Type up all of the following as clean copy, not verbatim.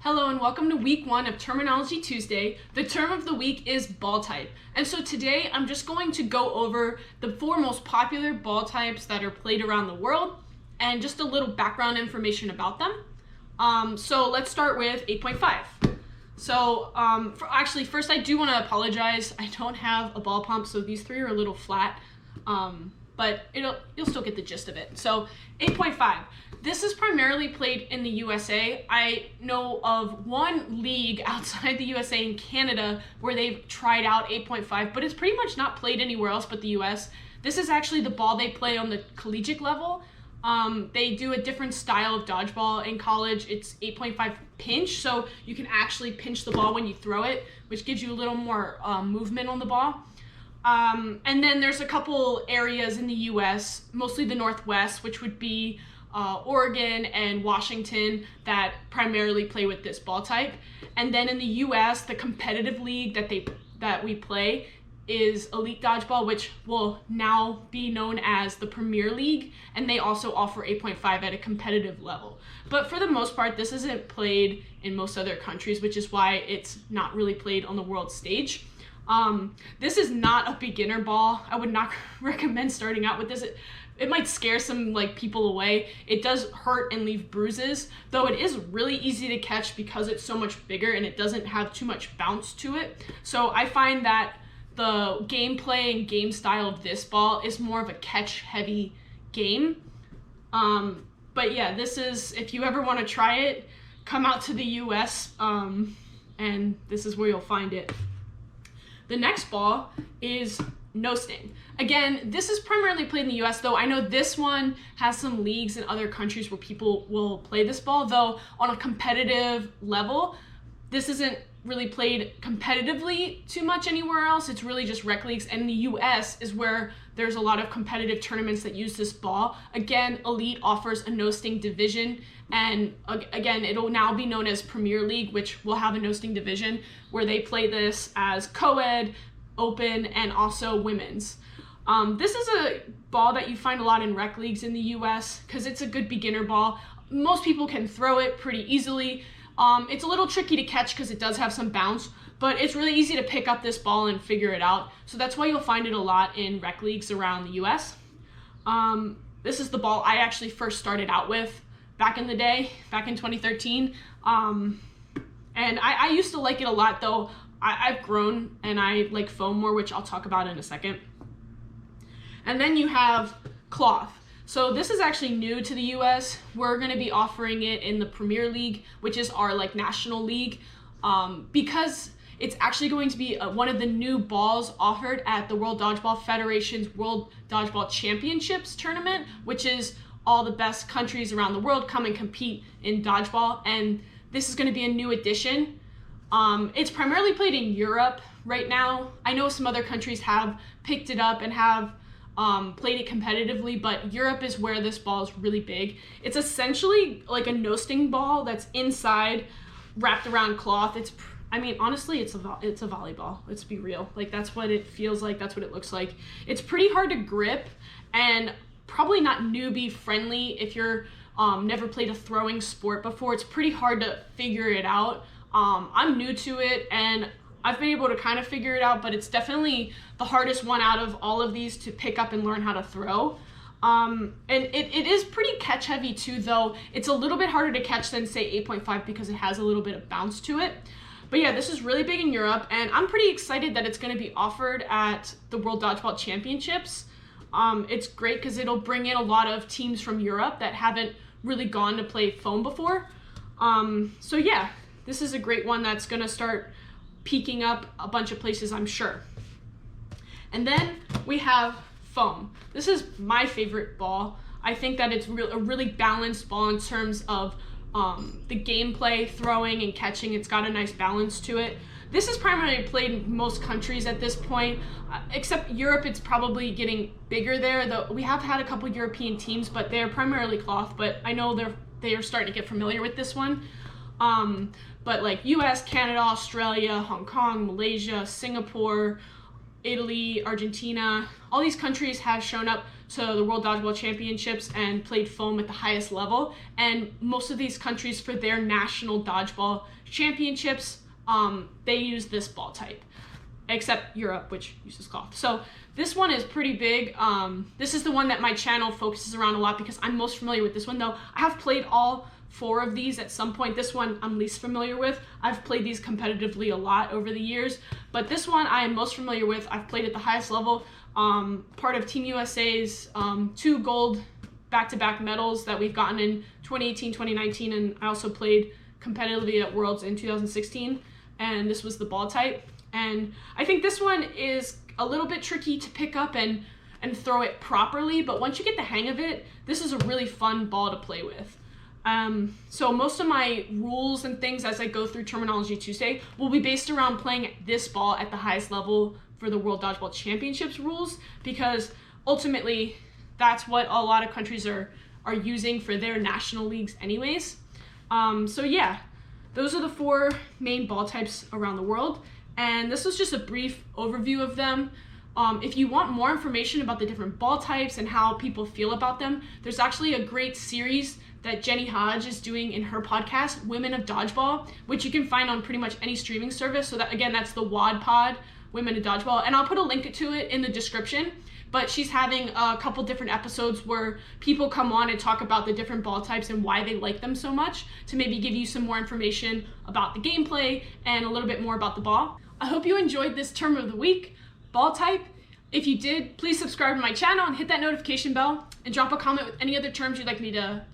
Hello and welcome to week 1 of Terminology Tuesday. The term of the week is ball type. And so today I'm just going to go over the 4 most popular ball types that are played around the world and just a little background information about them. So let's start with 8.5. So first I do want to apologize. I don't have a ball pump, so these 3 are a little flat. But you'll still get the gist of it. So 8.5. This is primarily played in the USA. I know of one league outside the USA in Canada where they've tried out 8.5, but it's pretty much not played anywhere else but the US. This is actually the ball they play on the collegiate level. They do a different style of dodgeball in college. It's 8.5 pinch, so you can actually pinch the ball when you throw it, which gives you a little more movement on the ball. And then there's a couple areas in the US, mostly the Northwest, which would be Oregon and Washington, that primarily play with this ball type. And then in the US, the competitive league that we play is Elite Dodgeball, which will now be known as the Premier League, and they also offer 8.5 at a competitive level. But for the most part, this isn't played in most other countries, which is why it's not really played on the world stage. This is not a beginner ball. I would not recommend starting out with this. It might scare some people away. It does hurt and leave bruises, though it is really easy to catch because it's so much bigger and it doesn't have too much bounce to it. So I find that the gameplay and game style of this ball is more of a catch-heavy game. But yeah, this is, if you ever want to try it, come out to the US, and this is where you'll find it. The next ball is no sting. Again, this is primarily played in the US, though I know this one has some leagues in other countries where people will play this ball, though on a competitive level, this isn't really played competitively too much anywhere else. It's really just rec leagues, and the US is where there's a lot of competitive tournaments that use this ball. Again, Elite offers a no sting division, and again, it'll now be known as Premier League, which will have a no sting division where they play this as co-ed, open, and also women's. This is a ball that you find a lot in rec leagues in the US because it's a good beginner ball. Most people can throw it pretty easily. It's a little tricky to catch because it does have some bounce, but it's really easy to pick up this ball and figure it out. So that's why you'll find it a lot in rec leagues around the US. This is the ball I actually first started out with back in the day, back in 2013. And I used to like it a lot, though I've grown and I like foam more, which I'll talk about in a second. And then you have cloth. So this is actually new to the US. We're going to be offering it in the Premier League, which is our national league, because it's actually going to be one of the new balls offered at the World Dodgeball Federation's World Dodgeball Championships tournament, which is all the best countries around the world come and compete in dodgeball, and this is going to be a new addition. It's primarily played in Europe right now. I know some other countries have picked it up and have played it competitively, but Europe is where this ball is really big. It's essentially like a no sting ball that's inside, wrapped around cloth. Honestly, it's a volleyball. Let's be real. That's what it feels like. That's what it looks like. It's pretty hard to grip and probably not newbie friendly if you're never played a throwing sport before. It's pretty hard to figure it out. I'm new to it and I've been able to kind of figure it out, but it's definitely the hardest one out of all of these to pick up and learn how to throw. And it is pretty catch heavy too, though. It's a little bit harder to catch than say 8.5 because it has a little bit of bounce to it. But yeah, this is really big in Europe, and I'm pretty excited that it's going to be offered at the World Dodgeball Championships. It's great because it'll bring in a lot of teams from Europe that haven't really gone to play foam before. So yeah, this is a great one that's going to start peaking up a bunch of places, I'm sure. And then we have foam. This is my favorite ball. I think that it's a really balanced ball in terms of the gameplay, throwing and catching. It's got a nice balance to it. This is primarily played in most countries at this point, except Europe. It's probably getting bigger there, though we have had a couple European teams, but they're primarily cloth, but I know they are starting to get familiar with this one. But US, Canada, Australia, Hong Kong, Malaysia, Singapore, Italy, Argentina, all these countries have shown up to the World Dodgeball Championships and played foam at the highest level. And most of these countries, for their national dodgeball championships, they use this ball type, except Europe, which uses cloth. So this one is pretty big. This is the one that my channel focuses around a lot because I'm most familiar with this one, though I have played all 4 of these at some point. This one I'm least familiar with. I've played these competitively a lot over the years, but this one I am most familiar with. I've played at the highest level, part of Team USA's 2 gold back-to-back medals that we've gotten in 2018, 2019, and I also played competitively at Worlds in 2016, and this was the ball type. And I think this one is a little bit tricky to pick up and throw it properly, but once you get the hang of it, this is a really fun ball to play with. So most of my rules and things as I go through Terminology Tuesday will be based around playing this ball at the highest level for the World Dodgeball Championships rules, because ultimately that's what a lot of countries are using for their national leagues anyways. So yeah, those are the 4 main ball types around the world, and this was just a brief overview of them. If you want more information about the different ball types and how people feel about them, there's actually a great series that Jenny Hodge is doing in her podcast, Women of Dodgeball, which you can find on pretty much any streaming service. So that, again, that's the WOD POD, Women of Dodgeball, and I'll put a link to it in the description. But she's having a couple different episodes where people come on and talk about the different ball types and why they like them so much, to maybe give you some more information about the gameplay and a little bit more about the ball. I hope you enjoyed this term of the week, ball type. If you did, please subscribe to my channel and hit that notification bell, and drop a comment with any other terms you'd like me to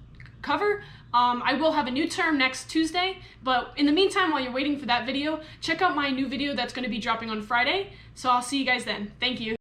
cover. I will have a new term next Tuesday, but in the meantime, while you're waiting for that video, check out my new video that's going to be dropping on Friday. So I'll see you guys then. Thank you.